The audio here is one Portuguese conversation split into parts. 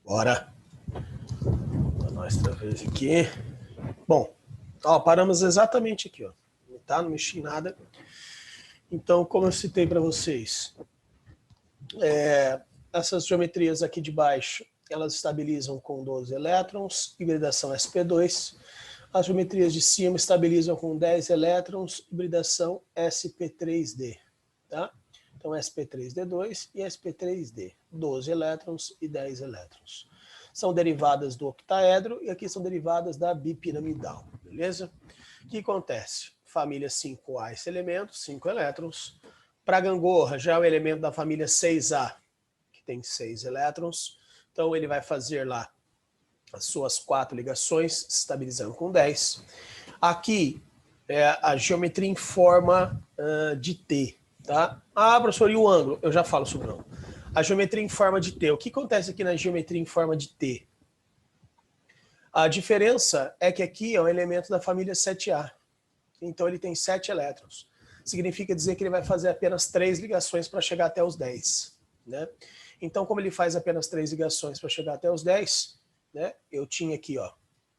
Bora. Nós outra vez aqui. Bom, ó, paramos exatamente aqui, ó. Não mexi em nada. Então, como eu citei para vocês, essas geometrias aqui de baixo, elas estabilizam com 12 elétrons, hibridação sp2. As geometrias de cima estabilizam com 10 elétrons, hibridação sp3d. Tá? Então, sp3d2 e sp3d, 12 elétrons e 10 elétrons. São derivadas do octaedro e aqui são derivadas da bipiramidal, beleza? O que acontece? Família 5A, esse elemento, 5 elétrons. Para a gangorra, já é o elemento da família 6A, que tem 6 elétrons. Então, ele vai fazer lá as suas 4 ligações, estabilizando com 10. Aqui, a geometria em forma de T. Tá? Ah, professor, e o ângulo? Eu já falo sobre o ângulo. A geometria em forma de T. O que acontece aqui na geometria em forma de T? A diferença é que aqui é um elemento da família 7A. Então ele tem 7 elétrons. Significa dizer que ele vai fazer apenas 3 ligações para chegar até os 10. Né? Então, como ele faz apenas 3 ligações para chegar até os 10, né, eu tinha aqui ó,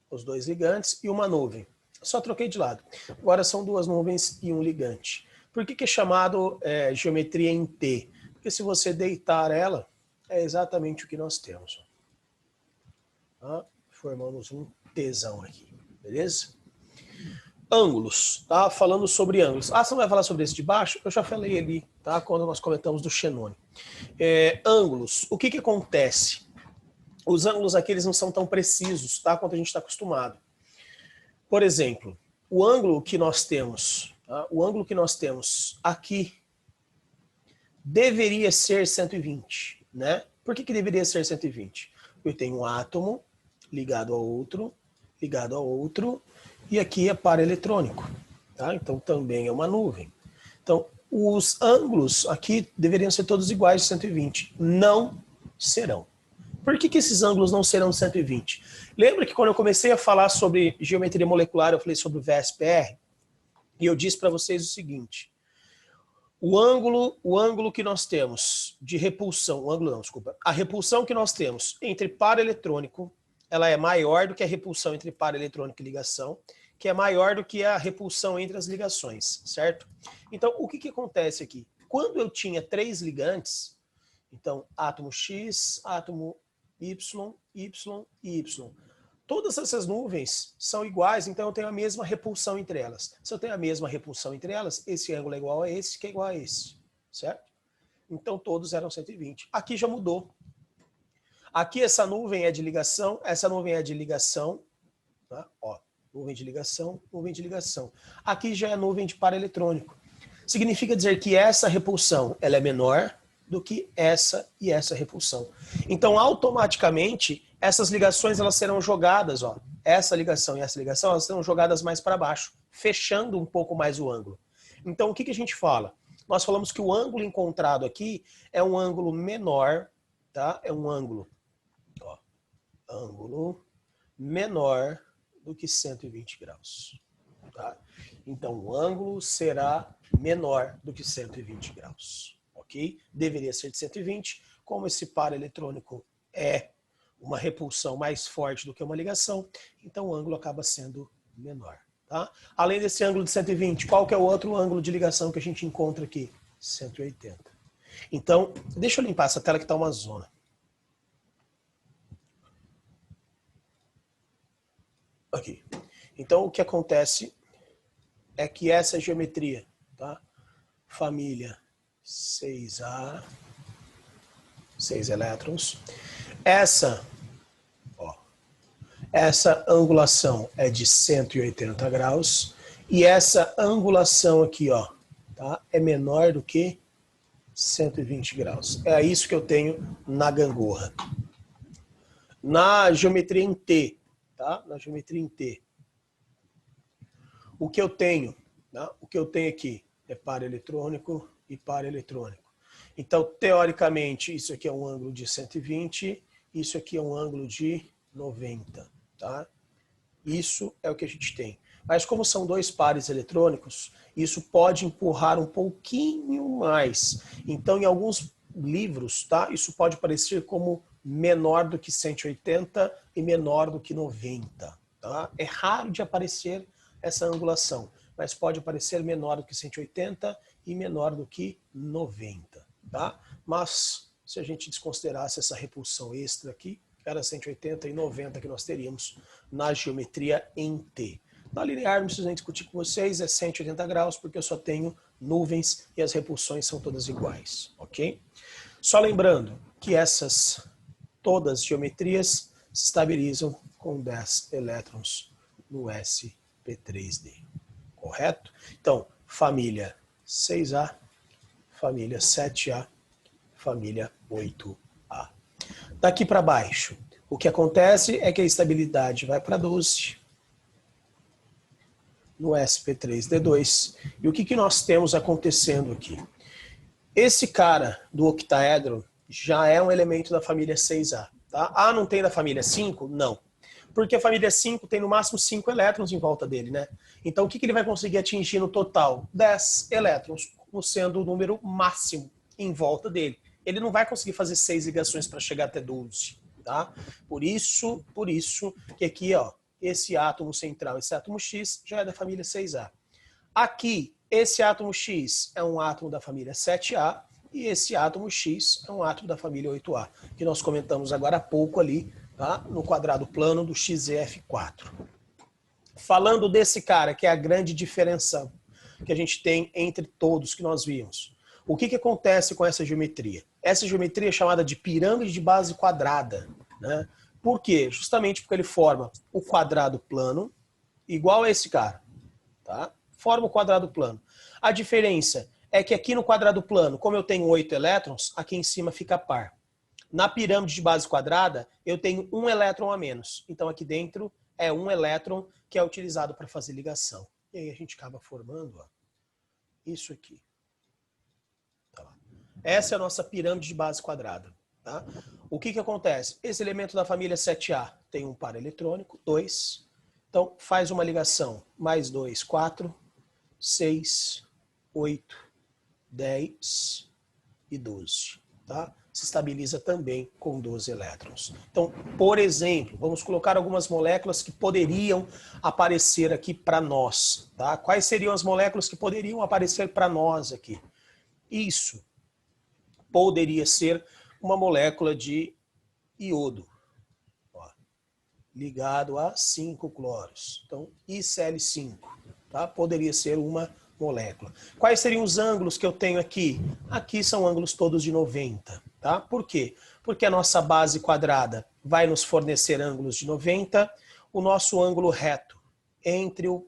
os 2 ligantes e uma nuvem. Só troquei de lado. Agora são 2 nuvens e um ligante. Por que é chamado geometria em T? Porque se você deitar ela, é exatamente o que nós temos. Tá? Formamos um Tzão aqui, beleza? Ângulos, tá? Falando sobre ângulos. Ah, você não vai falar sobre esse de baixo? Eu já falei ali, tá? Quando nós comentamos do Xenone. Ângulos, o que acontece? Os ângulos aqui eles não são tão precisos, tá? Quanto a gente está acostumado. Por exemplo, o ângulo que nós temos, tá? O ângulo que nós temos aqui deveria ser 120, né? Por que deveria ser 120? Eu tenho um átomo ligado a outro, e aqui é par eletrônico, tá? Então também é uma nuvem. Então, os ângulos aqui deveriam ser todos iguais de 120. Não serão. Por que esses ângulos não serão 120? Lembra que quando eu comecei a falar sobre geometria molecular, eu falei sobre o VSPR? E eu disse para vocês o seguinte: o ângulo que nós temos de repulsão, a repulsão que nós temos entre par eletrônico, ela é maior do que a repulsão entre par eletrônico e ligação, que é maior do que a repulsão entre as ligações, certo? Então, o que acontece aqui? Quando eu tinha 3 ligantes, então, átomo X, átomo Y, Y e Y, todas essas nuvens são iguais, então eu tenho a mesma repulsão entre elas. Se eu tenho a mesma repulsão entre elas, esse ângulo é igual a esse, que é igual a esse, certo? Então todos eram 120. Aqui já mudou. Aqui essa nuvem é de ligação, essa nuvem é de ligação, tá? Ó, nuvem de ligação, nuvem de ligação. Aqui já é nuvem de par eletrônico. Significa dizer que essa repulsão ela é menor do que essa e essa repulsão. Então, automaticamente, essas ligações elas serão jogadas, ó, essa ligação e essa ligação, elas serão jogadas mais para baixo, fechando um pouco mais o ângulo. Então, o que a gente fala? Nós falamos que o ângulo encontrado aqui é um ângulo menor, tá? É um ângulo, ó, ângulo menor do que 120 graus. Tá? Então, o ângulo será menor do que 120 graus. Ok? Deveria ser de 120. Como esse par eletrônico é uma repulsão mais forte do que uma ligação, então o ângulo acaba sendo menor. Tá? Além desse ângulo de 120, qual que é o outro ângulo de ligação que a gente encontra aqui? 180. Então, deixa eu limpar essa tela que está uma zona. Aqui. Então, o que acontece é que essa geometria, tá? Família 6A, 6 elétrons. Essa angulação é de 180 graus e essa angulação aqui, ó, tá? É menor do que 120 graus. É isso que eu tenho na gangorra. Na geometria em T, tá? Na geometria em T, o que eu tenho, tá? O que eu tenho aqui é par eletrônico e par eletrônico. Então, teoricamente, isso aqui é um ângulo de 120, isso aqui é um ângulo de 90, tá? Isso é o que a gente tem. Mas como são 2 pares eletrônicos, isso pode empurrar um pouquinho mais. Então, em alguns livros, tá? Isso pode parecer como menor do que 180 e menor do que 90. Tá? É raro de aparecer essa angulação, mas pode aparecer menor do que 180 e menor do que 90. Tá? Mas se a gente desconsiderasse essa repulsão extra aqui, era 180 e 90 que nós teríamos na geometria em T. Na linear, não preciso nem discutir com vocês, é 180 graus, porque eu só tenho nuvens e as repulsões são todas iguais, ok? Só lembrando que essas todas geometrias se estabilizam com 10 elétrons no sp3d, correto? Então, família 6A, família 7A, família 8A. Daqui para baixo, o que acontece é que a estabilidade vai para 12 no sp3d2. E o que nós temos acontecendo aqui? Esse cara do octaedro já é um elemento da família 6A. Tá? Ah, não tem da família 5? Não. Porque a família 5 tem no máximo 5 elétrons em volta dele, né? Então o que ele vai conseguir atingir no total? 10 elétrons, como sendo o número máximo em volta dele. Ele não vai conseguir fazer 6 ligações para chegar até 12. Tá? Por isso que aqui, ó, esse átomo central, esse átomo X, já é da família 6A. Aqui, esse átomo X é um átomo da família 7A e esse átomo X é um átomo da família 8A, que nós comentamos agora há pouco ali, tá? No quadrado plano do XeF4. Falando desse cara, que é a grande diferença que a gente tem entre todos que nós vimos. O que acontece com essa geometria? Essa geometria é chamada de pirâmide de base quadrada, né? Por quê? Justamente porque ele forma o quadrado plano igual a esse cara, tá? Forma o quadrado plano. A diferença é que aqui no quadrado plano, como eu tenho 8 elétrons, aqui em cima fica par. Na pirâmide de base quadrada, eu tenho um elétron a menos. Então aqui dentro é um elétron que é utilizado para fazer ligação. E aí a gente acaba formando, ó, isso aqui. Tá. Essa é a nossa pirâmide de base quadrada. Tá? O que acontece? Esse elemento da família 7A tem um par eletrônico, 2. Então faz uma ligação, mais 2, 4, 6, 8, 10 e 12. Tá? Se estabiliza também com 12 elétrons. Então, por exemplo, vamos colocar algumas moléculas que poderiam aparecer aqui para nós. Tá? Quais seriam as moléculas que poderiam aparecer para nós aqui? Isso poderia ser uma molécula de iodo, ó, ligado a 5 cloros. Então, ICl5, tá? Poderia ser uma molécula. Quais seriam os ângulos que eu tenho aqui? Aqui são ângulos todos de 90. Tá? Por quê? Porque a nossa base quadrada vai nos fornecer ângulos de 90, o nosso ângulo reto entre o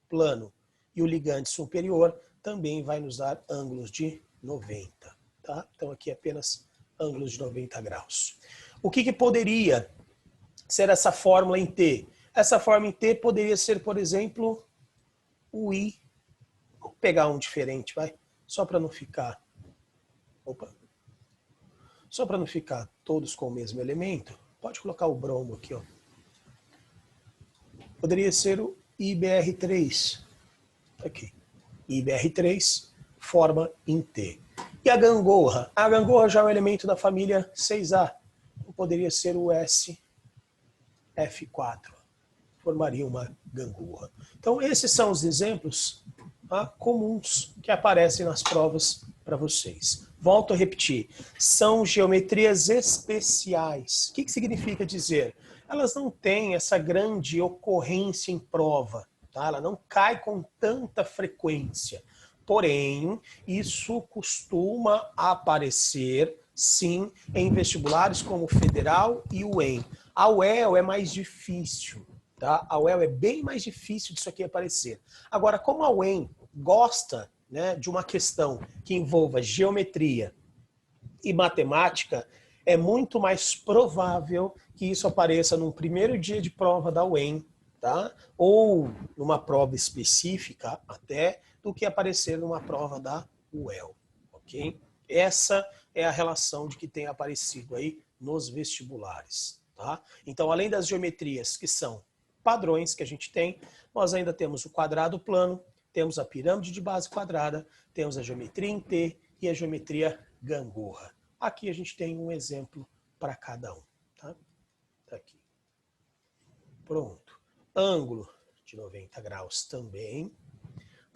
plano e o ligante superior também vai nos dar ângulos de 90. Tá? Então aqui apenas ângulos de 90 graus. O que poderia ser essa fórmula em T? Essa fórmula em T poderia ser, por exemplo, o I. Vou pegar um diferente, vai? Só para não ficar... Opa! Só para não ficar todos com o mesmo elemento, pode colocar o bromo aqui, ó. Poderia ser o IBR3. Aqui. IBR3 forma em T. E a gangorra? A gangorra já é um elemento da família 6A. Poderia ser o SF4. Formaria uma gangorra. Então, esses são os exemplos, tá, comuns que aparecem nas provas para vocês. Volto a repetir. São geometrias especiais. O que significa dizer? Elas não têm essa grande ocorrência em prova. Tá? Ela não cai com tanta frequência. Porém, isso costuma aparecer, sim, em vestibulares como o Federal e o UEM. A UEL é mais difícil, tá? A UEL é bem mais difícil disso aqui aparecer. Agora, como a UEM gosta, né, de uma questão que envolva geometria e matemática, é muito mais provável que isso apareça num primeiro dia de prova da UEM, tá? Ou numa prova específica até, do que aparecer numa prova da UEL, ok? Essa é a relação de que tem aparecido aí nos vestibulares, tá? Então, além das geometrias que são padrões que a gente tem, nós ainda temos o quadrado plano, temos a pirâmide de base quadrada, temos a geometria em T e a geometria gangorra. Aqui a gente tem um exemplo para cada um. Tá? Tá aqui. Pronto. Ângulo de 90 graus também.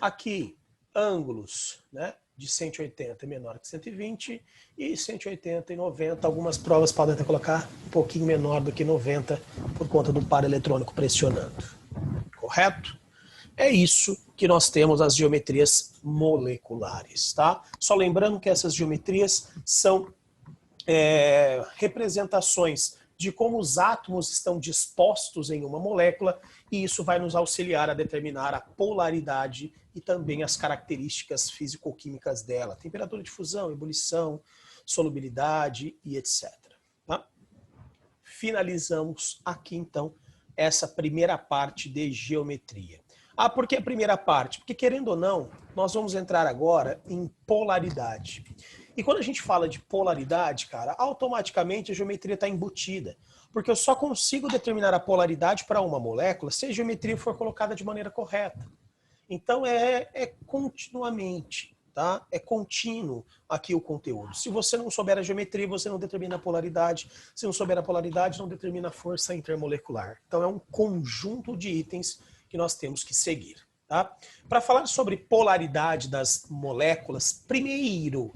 Aqui, ângulos, né, de 180 é menor que 120 e 180 e 90. Algumas provas podem até colocar um pouquinho menor do que 90 por conta do par eletrônico pressionando. Correto? É isso que nós temos as geometrias moleculares, tá? Só lembrando que essas geometrias são representações de como os átomos estão dispostos em uma molécula, e isso vai nos auxiliar a determinar a polaridade e também as características físico-químicas dela, temperatura de fusão, ebulição, solubilidade e etc. Tá? Finalizamos aqui então essa primeira parte de geometria. Ah, por que a primeira parte? Porque, querendo ou não, nós vamos entrar agora em polaridade. E quando a gente fala de polaridade, cara, automaticamente a geometria está embutida. Porque eu só consigo determinar a polaridade para uma molécula se a geometria for colocada de maneira correta. Então é continuamente, tá? É contínuo aqui o conteúdo. Se você não souber a geometria, você não determina a polaridade. Se não souber a polaridade, não determina a força intermolecular. Então é um conjunto de itens que nós temos que seguir. Tá? Para falar sobre polaridade das moléculas, primeiro,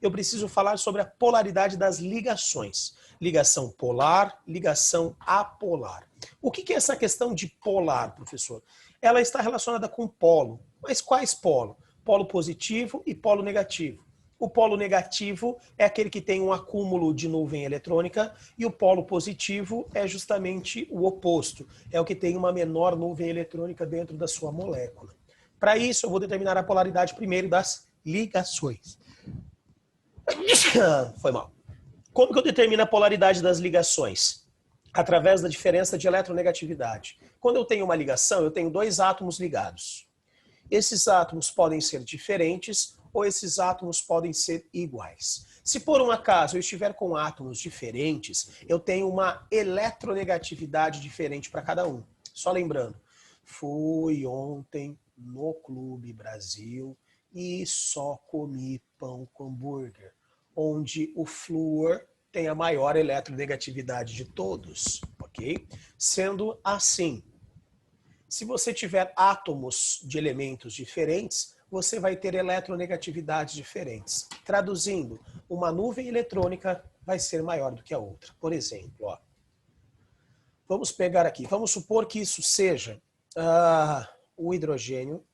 eu preciso falar sobre a polaridade das ligações. Ligação polar, ligação apolar. O que é essa questão de polar, professor? Ela está relacionada com polo. Mas quais polo? Polo positivo e polo negativo. O polo negativo é aquele que tem um acúmulo de nuvem eletrônica e o polo positivo é justamente o oposto. É o que tem uma menor nuvem eletrônica dentro da sua molécula. Para isso, eu vou determinar a polaridade primeiro das ligações. Foi mal. Como que eu determino a polaridade das ligações? Através da diferença de eletronegatividade. Quando eu tenho uma ligação, eu tenho dois átomos ligados. Esses átomos podem ser diferentes ou esses átomos podem ser iguais. Se por um acaso eu estiver com átomos diferentes, eu tenho uma eletronegatividade diferente para cada um. Só lembrando, fui ontem no Clube Brasil e só comi pão com hambúrguer, onde o flúor tem a maior eletronegatividade de todos, ok? Sendo assim, se você tiver átomos de elementos diferentes, você vai ter eletronegatividades diferentes. Traduzindo, uma nuvem eletrônica vai ser maior do que a outra. Por exemplo, ó, vamos pegar aqui, vamos supor que isso seja o hidrogênio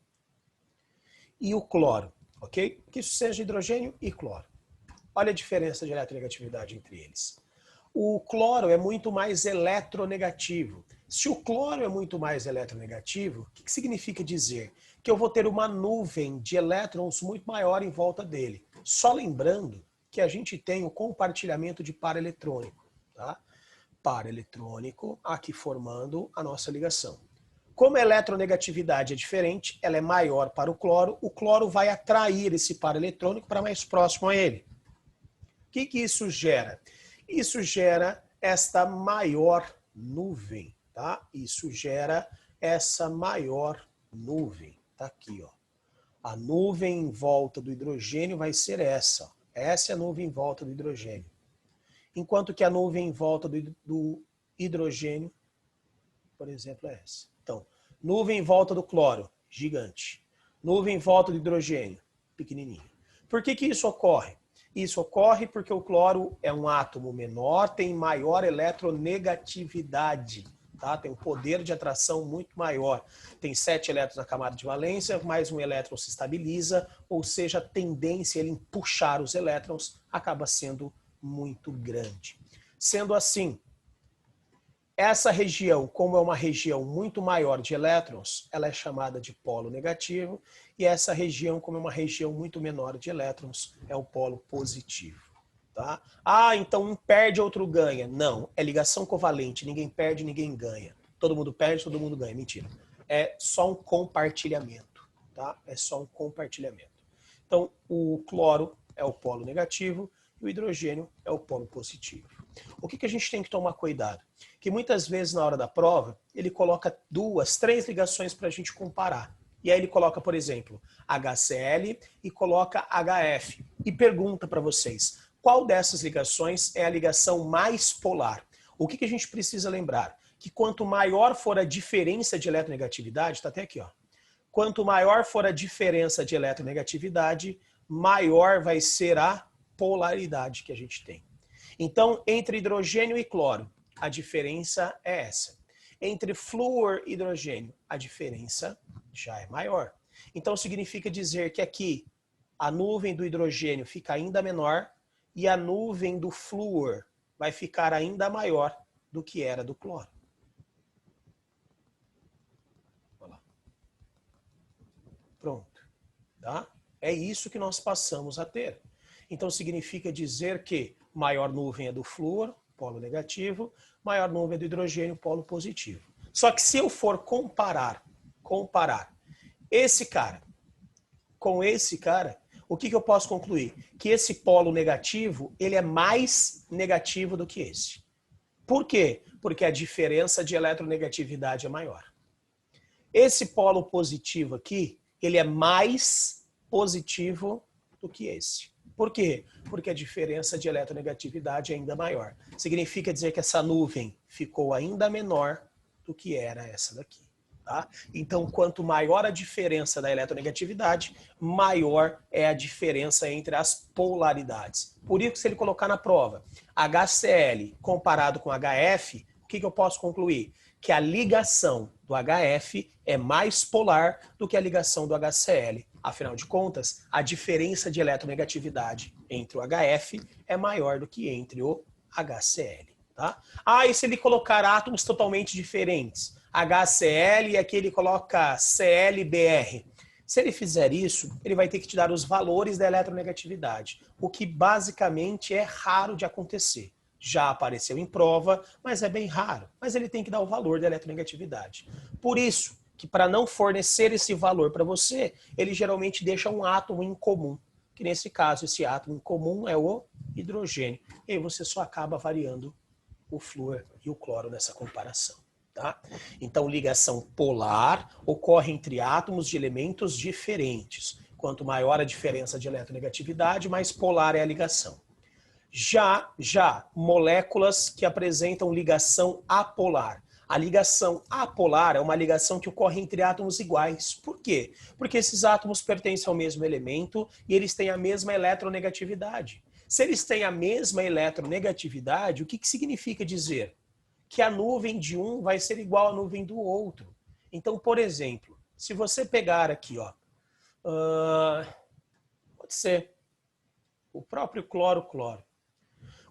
e o cloro, ok? Que isso seja hidrogênio e cloro. Olha a diferença de eletronegatividade entre eles. O cloro é muito mais eletronegativo. Se o cloro é muito mais eletronegativo, o que significa dizer? Que eu vou ter uma nuvem de elétrons muito maior em volta dele. Só lembrando que a gente tem o compartilhamento de par eletrônico. Tá? Par eletrônico aqui formando a nossa ligação. Como a eletronegatividade é diferente, ela é maior para o cloro vai atrair esse par eletrônico para mais próximo a ele. O que isso gera? Isso gera esta maior nuvem, tá? Isso gera essa maior nuvem. Tá aqui, ó. A nuvem em volta do hidrogênio vai ser essa. Ó. Essa é a nuvem em volta do hidrogênio. Enquanto que a nuvem em volta do hidrogênio, por exemplo, é essa. Então, nuvem em volta do cloro, gigante. Nuvem em volta do hidrogênio, pequenininho. Por que isso ocorre? Isso ocorre porque o cloro é um átomo menor, tem maior eletronegatividade, tá? Tem um poder de atração muito maior. Tem 7 elétrons na camada de valência, mais um elétron se estabiliza, ou seja, a tendência em puxar os elétrons acaba sendo muito grande. Sendo assim, essa região, como é uma região muito maior de elétrons, ela é chamada de polo negativo, e essa região, como é uma região muito menor de elétrons, é o polo positivo. Tá? Ah, então um perde, outro ganha. Não, é ligação covalente, ninguém perde, ninguém ganha. Todo mundo perde, todo mundo ganha. Mentira. É só um compartilhamento. Tá? É só um compartilhamento. Então, o cloro é o polo negativo e o hidrogênio é o polo positivo. O que a gente tem que tomar cuidado? Que muitas vezes na hora da prova, ele coloca 2, 3 ligações para a gente comparar. E aí ele coloca, por exemplo, HCl e coloca HF. E pergunta para vocês, qual dessas ligações é a ligação mais polar? O que a gente precisa lembrar? Que quanto maior for a diferença de eletronegatividade, está até aqui, ó. Quanto maior for a diferença de eletronegatividade, maior vai ser a polaridade que a gente tem. Então, entre hidrogênio e cloro, a diferença é essa. Entre flúor e hidrogênio, a diferença já é maior. Então, significa dizer que aqui a nuvem do hidrogênio fica ainda menor e a nuvem do flúor vai ficar ainda maior do que era do cloro. Olha lá. Pronto. Tá? É isso que nós passamos a ter. Então, significa dizer que maior nuvem é do flúor, polo negativo, maior nuvem é do hidrogênio, polo positivo. Só que se eu for comparar esse cara com esse cara, o que eu posso concluir? Que esse polo negativo, ele é mais negativo do que esse. Por quê? Porque a diferença de eletronegatividade é maior. Esse polo positivo aqui, ele é mais positivo do que esse. Por quê? Porque a diferença de eletronegatividade é ainda maior. Significa dizer que essa nuvem ficou ainda menor do que era essa daqui. Tá? Então, quanto maior a diferença da eletronegatividade, maior é a diferença entre as polaridades. Por isso, se ele colocar na prova HCl comparado com HF, o que eu posso concluir? Que a ligação do HF é mais polar do que a ligação do HCl. Afinal de contas, a diferença de eletronegatividade entre o HF é maior do que entre o HCl. Tá? E se ele colocar átomos totalmente diferentes? HCl e aqui ele coloca ClBr. Se ele fizer isso, ele vai ter que te dar os valores da eletronegatividade, o que basicamente é raro de acontecer. Já apareceu em prova, mas é bem raro. Mas ele tem que dar o valor da eletronegatividade. Por isso, que para não fornecer esse valor para você, ele geralmente deixa um átomo em comum. Que nesse caso, esse átomo em comum é o hidrogênio. E aí você só acaba variando o flúor e o cloro nessa comparação. Tá? Então, ligação polar ocorre entre átomos de elementos diferentes. Quanto maior a diferença de eletronegatividade, mais polar é a ligação. Já moléculas que apresentam ligação apolar. A ligação apolar é uma ligação que ocorre entre átomos iguais. Por quê? Porque esses átomos pertencem ao mesmo elemento e eles têm a mesma eletronegatividade. Se eles têm a mesma eletronegatividade, o que significa dizer? Que a nuvem de um vai ser igual à nuvem do outro. Então, por exemplo, se você pegar aqui, ó, pode ser o próprio cloro.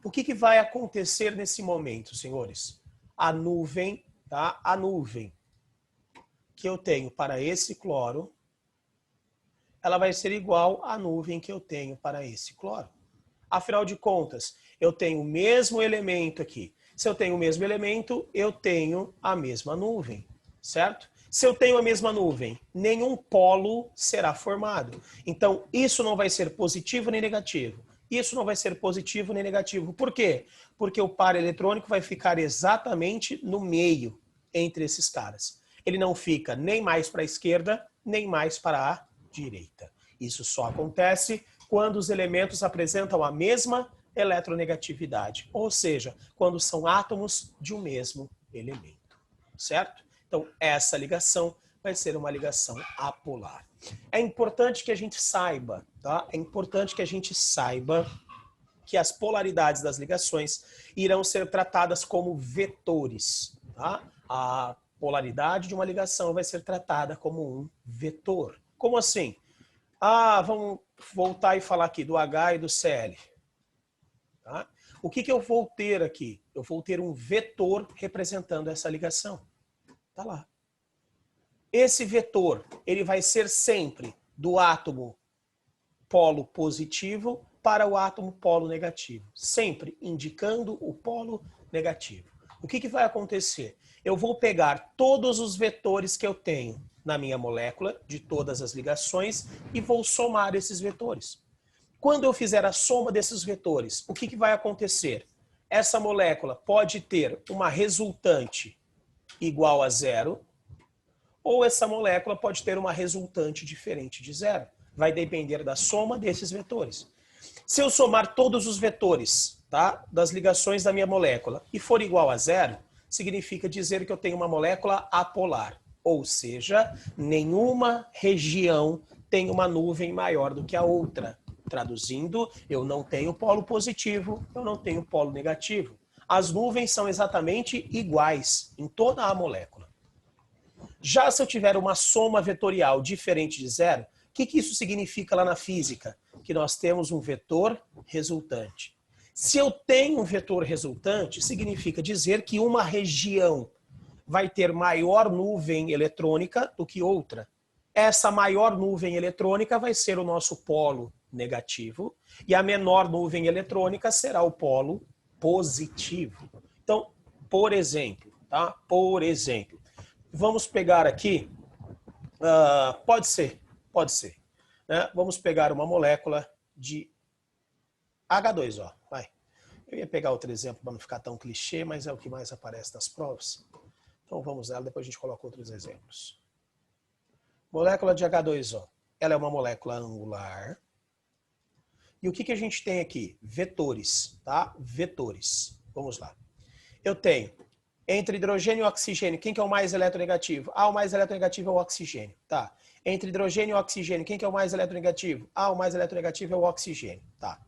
O que vai acontecer nesse momento, senhores? A nuvem, tá? A nuvem que eu tenho para esse cloro, ela vai ser igual à nuvem que eu tenho para esse cloro. Afinal de contas, eu tenho o mesmo elemento aqui. Se eu tenho o mesmo elemento, eu tenho a mesma nuvem, certo? Se eu tenho a mesma nuvem, nenhum polo será formado. Então, isso não vai ser positivo nem negativo. Isso não vai ser positivo nem negativo. Por quê? Porque o par eletrônico vai ficar exatamente no meio entre esses caras. Ele não fica nem mais para a esquerda, nem mais para a direita. Isso só acontece quando os elementos apresentam a mesma eletronegatividade, ou seja, quando são átomos de um mesmo elemento, certo? Então, essa ligação vai ser uma ligação apolar. É importante que a gente saiba, tá? É importante que a gente saiba que as polaridades das ligações irão ser tratadas como vetores, tá? A polaridade de uma ligação vai ser tratada como um vetor. Como assim? Vamos voltar e falar aqui do H e do Cl. Tá? O que eu vou ter aqui? Eu vou ter um vetor representando essa ligação. Tá lá. Esse vetor, ele vai ser sempre do átomo polo positivo para o átomo polo negativo. Sempre indicando o polo negativo. O que vai acontecer? Eu vou pegar todos os vetores que eu tenho na minha molécula, de todas as ligações, e vou somar esses vetores. Quando eu fizer a soma desses vetores, o que vai acontecer? Essa molécula pode ter uma resultante igual a zero, ou essa molécula pode ter uma resultante diferente de zero. Vai depender da soma desses vetores. Se eu somar todos os vetores, tá, das ligações da minha molécula e for igual a zero, significa dizer que eu tenho uma molécula apolar. Ou seja, nenhuma região tem uma nuvem maior do que a outra. Traduzindo, eu não tenho polo positivo, eu não tenho polo negativo. As nuvens são exatamente iguais em toda a molécula. Já se eu tiver uma soma vetorial diferente de zero, o que isso significa lá na física? Que nós temos um vetor resultante. Se eu tenho um vetor resultante, significa dizer que uma região vai ter maior nuvem eletrônica do que outra. Essa maior nuvem eletrônica vai ser o nosso polo negativo e a menor nuvem eletrônica será o polo positivo. Então, por exemplo, tá? Por exemplo, vamos pegar aqui, pode ser, né? Vamos pegar uma molécula de H2O, vai. Eu ia pegar outro exemplo para não ficar tão clichê, mas é o que mais aparece nas provas. Então vamos nela, depois a gente coloca outros exemplos. Molécula de H2O. Ela é uma molécula angular. E o que a gente tem aqui? Vetores, tá? Vetores. Vamos lá. Eu tenho entre hidrogênio e oxigênio, quem que é o mais eletronegativo? O mais eletronegativo é o oxigênio, tá? Entre hidrogênio e oxigênio, quem que é o mais eletronegativo? O mais eletronegativo é o oxigênio, tá?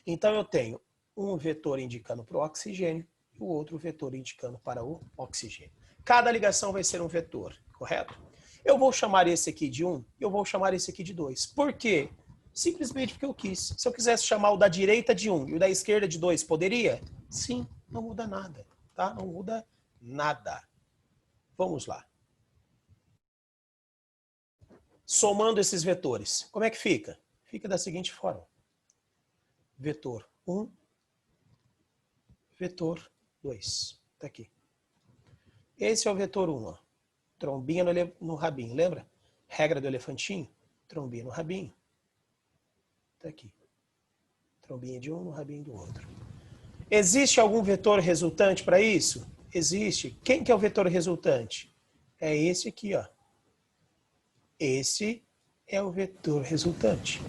Então eu tenho um vetor indicando para o oxigênio e o outro vetor indicando para o oxigênio. Cada ligação vai ser um vetor, correto? Eu vou chamar esse aqui de 1, eu vou chamar esse aqui de 2. Por quê? Simplesmente porque eu quis. Se eu quisesse chamar o da direita de 1 e o da esquerda de 2, poderia? Sim, não muda nada, tá? Não muda nada. Vamos lá. Somando esses vetores, como é que fica? Fica da seguinte forma. Vetor 1, vetor 2. Tá aqui. Esse é o vetor 1, ó. Trombinha no rabinho, lembra? Regra do elefantinho? Trombinha no rabinho. Tá aqui. Trombinha de um no rabinho do outro. Existe algum vetor resultante para isso? Existe. Quem que é o vetor resultante? É esse aqui, ó. Esse é o vetor resultante.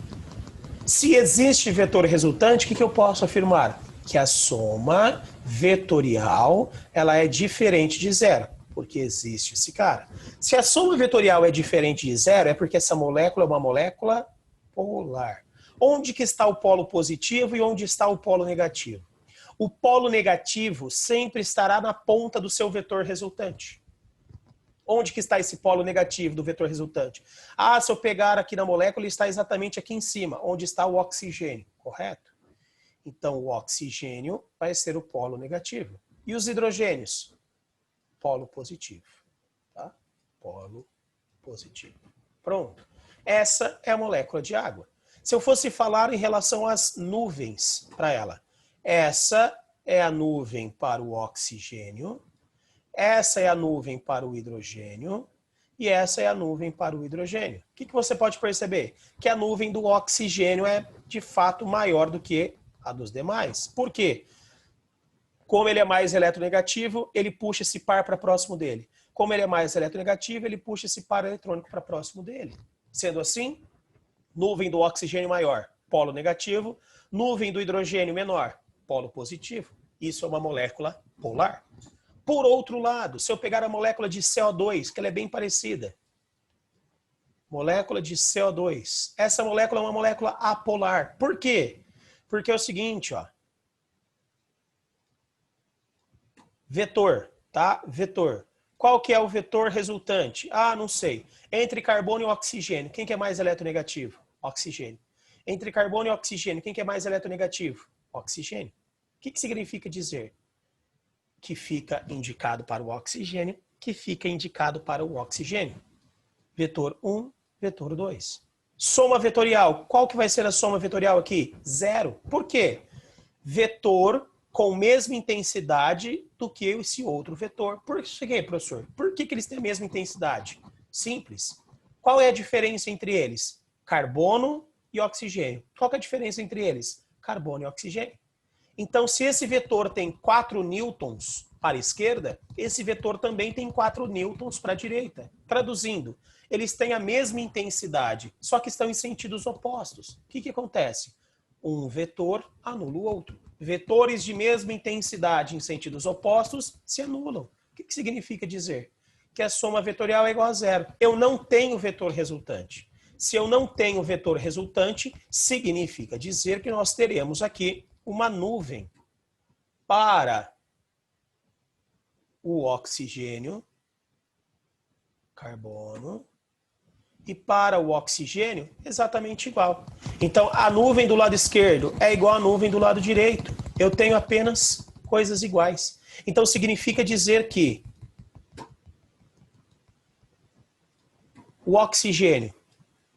Se existe vetor resultante, o que eu posso afirmar? Que a soma vetorial ela é diferente de zero, porque existe esse cara. Se a soma vetorial é diferente de zero, é porque essa molécula é uma molécula polar. Onde que está o polo positivo e onde está o polo negativo? O polo negativo sempre estará na ponta do seu vetor resultante. Onde que está esse polo negativo do vetor resultante? Se eu pegar aqui na molécula, ele está exatamente aqui em cima, onde está o oxigênio, correto? Então, o oxigênio vai ser o polo negativo. E os hidrogênios? Polo positivo. Tá? Polo positivo. Pronto. Essa é a molécula de água. Se eu fosse falar em relação às nuvens para ela, essa é a nuvem para o oxigênio, essa é a nuvem para o hidrogênio e essa é a nuvem para o hidrogênio. O que você pode perceber? Que a nuvem do oxigênio é, de fato, maior do que a dos demais. Por quê? Como ele é mais eletronegativo, ele puxa esse par para próximo dele. Como ele é mais eletronegativo, ele puxa esse par eletrônico para próximo dele. Sendo assim, nuvem do oxigênio maior, polo negativo. Nuvem do hidrogênio menor, polo positivo. Isso é uma molécula polar. Por outro lado, se eu pegar a molécula de CO2, que ela é bem parecida. Molécula de CO2. Essa molécula é uma molécula apolar. Por quê? Porque é o seguinte, ó. Vetor, tá? Vetor. Qual que é o vetor resultante? Não sei. Entre carbono e oxigênio, quem que é mais eletronegativo? Oxigênio. Entre carbono e oxigênio, quem que é mais eletronegativo? Oxigênio. O que significa dizer? Que fica indicado para o oxigênio, que fica indicado para o oxigênio. Vetor 1, vetor 2. Soma vetorial. Qual que vai ser a soma vetorial aqui? Zero. Por quê? Vetor com mesma intensidade do que esse outro vetor. Por quê, professor? Por que eles têm a mesma intensidade? Simples. Qual é a diferença entre eles? Carbono e oxigênio. Qual que é a diferença entre eles? Carbono e oxigênio. Então, se esse vetor tem 4 newtons para a esquerda, esse vetor também tem 4 newtons para a direita. Traduzindo, eles têm a mesma intensidade, só que estão em sentidos opostos. O que acontece? Um vetor anula o outro. Vetores de mesma intensidade em sentidos opostos se anulam. O que significa dizer? Que a soma vetorial é igual a zero. Eu não tenho vetor resultante. Se eu não tenho vetor resultante, significa dizer que nós teremos aqui uma nuvem para o oxigênio, carbono, e para o oxigênio, exatamente igual. Então, a nuvem do lado esquerdo é igual à nuvem do lado direito. Eu tenho apenas coisas iguais. Então, significa dizer que o oxigênio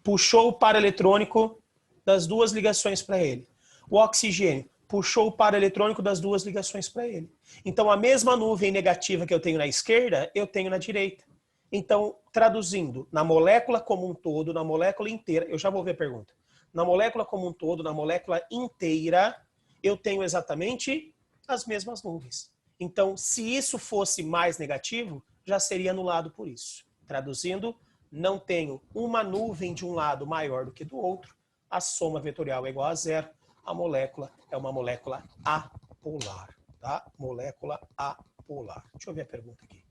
puxou o par eletrônico das duas ligações para ele. O oxigênio puxou o par eletrônico das duas ligações para ele. Então, a mesma nuvem negativa que eu tenho na esquerda, eu tenho na direita. Então, traduzindo, na molécula como um todo, na molécula inteira, eu já vou ver a pergunta. Na molécula como um todo, na molécula inteira, eu tenho exatamente as mesmas nuvens. Então, se isso fosse mais negativo, já seria anulado por isso. Traduzindo, não tenho uma nuvem de um lado maior do que do outro, a soma vetorial é igual a zero, a molécula é uma molécula apolar, tá? Molécula apolar. Deixa eu ver a pergunta aqui.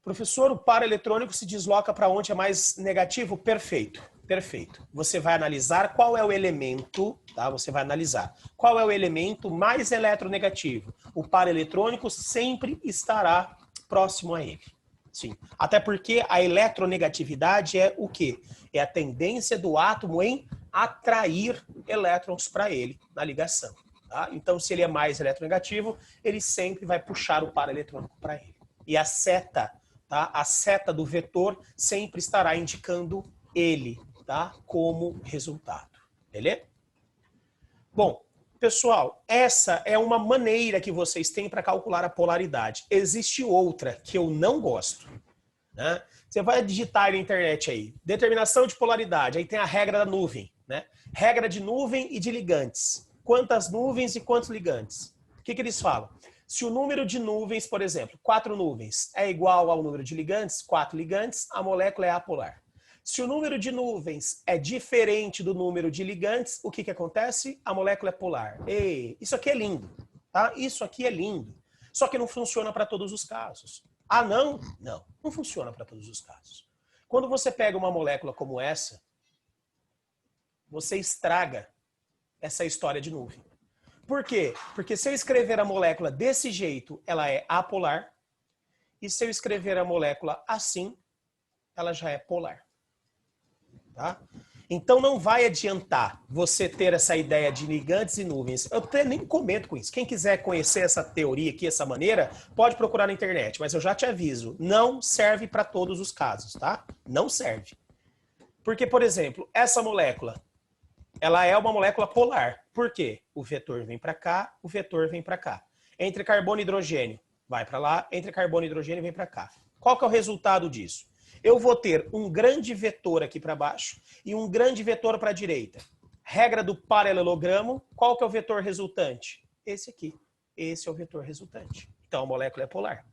Professor, o par eletrônico se desloca para onde é mais negativo? Perfeito, perfeito. Você vai analisar qual é o elemento, tá? Você vai analisar qual é o elemento mais eletronegativo. O par eletrônico sempre estará próximo a ele. Sim, até porque a eletronegatividade é o quê? É a tendência do átomo em atrair elétrons para ele na ligação. Tá? Então, se ele é mais eletronegativo, ele sempre vai puxar o par eletrônico para ele. E a seta, tá? A seta do vetor sempre estará indicando ele, tá? Como resultado. Beleza? Bom, pessoal, essa é uma maneira que vocês têm para calcular a polaridade. Existe outra que eu não gosto. Né? Você vai digitar na internet aí, determinação de polaridade, aí tem a regra da nuvem. Né? Regra de nuvem e de ligantes. Quantas nuvens e quantos ligantes? O que eles falam? Se o número de nuvens, por exemplo, 4 nuvens, é igual ao número de ligantes, 4 ligantes, a molécula é apolar. Se o número de nuvens é diferente do número de ligantes, o que acontece? A molécula é polar. Ei, isso aqui é lindo, tá? Isso aqui é lindo. Só que não funciona para todos os casos. Ah, não? Não, não funciona para todos os casos. Quando você pega uma molécula como essa, você estraga essa história de nuvem. Por quê? Porque se eu escrever a molécula desse jeito, ela é apolar. E se eu escrever a molécula assim, ela já é polar. Tá? Então não vai adiantar você ter essa ideia de ligantes e nuvens. Eu até nem comento com isso. Quem quiser conhecer essa teoria aqui, essa maneira, pode procurar na internet. Mas eu já te aviso, não serve para todos os casos, tá? Não serve. Porque, por exemplo, essa molécula, ela é uma molécula polar. Por quê? O vetor vem para cá, o vetor vem para cá. Entre carbono e hidrogênio, vai para lá. Entre carbono e hidrogênio, vem para cá. Qual que é o resultado disso? Eu vou ter um grande vetor aqui para baixo e um grande vetor para a direita. Regra do paralelogramo, qual que é o vetor resultante? Esse aqui. Esse é o vetor resultante. Então a molécula é polar.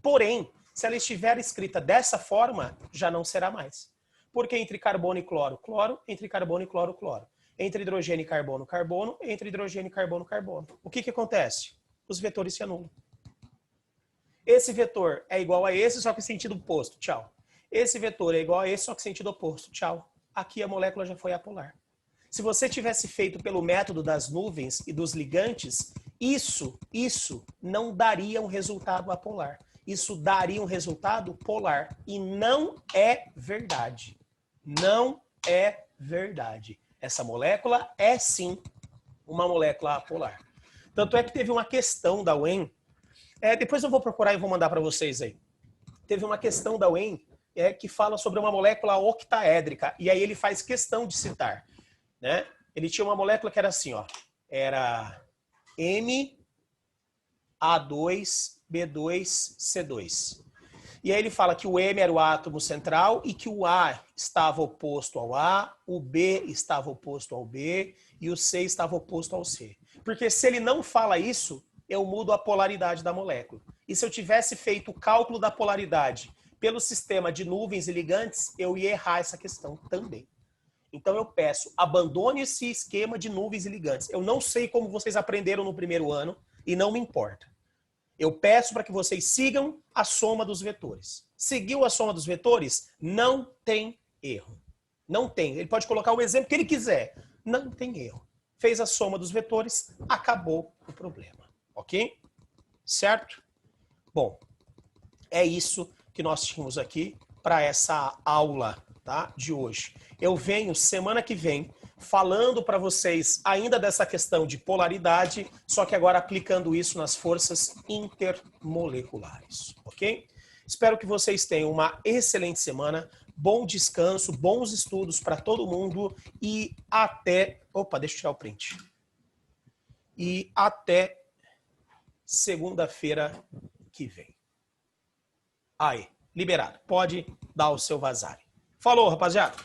Porém, se ela estiver escrita dessa forma, já não será mais. Porque entre carbono e cloro, cloro, entre carbono e cloro, cloro. Entre hidrogênio e carbono, carbono, entre hidrogênio e carbono, carbono. O que acontece? Os vetores se anulam. Esse vetor é igual a esse, só que em sentido oposto. Tchau. Esse vetor é igual a esse, só que em sentido oposto. Tchau. Aqui a molécula já foi apolar. Se você tivesse feito pelo método das nuvens e dos ligantes, isso não daria um resultado apolar. Isso daria um resultado polar. E não é verdade. Não é verdade. Essa molécula é sim uma molécula apolar. Tanto é que teve uma questão da UEM. Depois eu vou procurar e vou mandar para vocês aí. Teve uma questão da UEM que fala sobre uma molécula octaédrica. E aí ele faz questão de citar. Né? Ele tinha uma molécula que era assim, ó. Era MA2B2C2. E aí ele fala que o M era o átomo central e que o A estava oposto ao A, o B estava oposto ao B e o C estava oposto ao C. Porque se ele não fala isso, eu mudo a polaridade da molécula. E se eu tivesse feito o cálculo da polaridade pelo sistema de nuvens e ligantes, eu ia errar essa questão também. Então eu peço, abandone esse esquema de nuvens e ligantes. Eu não sei como vocês aprenderam no primeiro ano e não me importa. Eu peço para que vocês sigam a soma dos vetores. Seguiu a soma dos vetores? Não tem erro. Não tem. Ele pode colocar o exemplo que ele quiser. Não tem erro. Fez a soma dos vetores, acabou o problema. Ok? Certo? Bom, é isso que nós tínhamos aqui para essa aula, tá, de hoje. Eu venho semana que vem falando para vocês ainda dessa questão de polaridade, só que agora aplicando isso nas forças intermoleculares, ok? Espero que vocês tenham uma excelente semana, bom descanso, bons estudos para todo mundo e até... Opa, deixa eu tirar o print. E até segunda-feira que vem. Aí, liberado. Pode dar o seu vazar. Falou, rapaziada.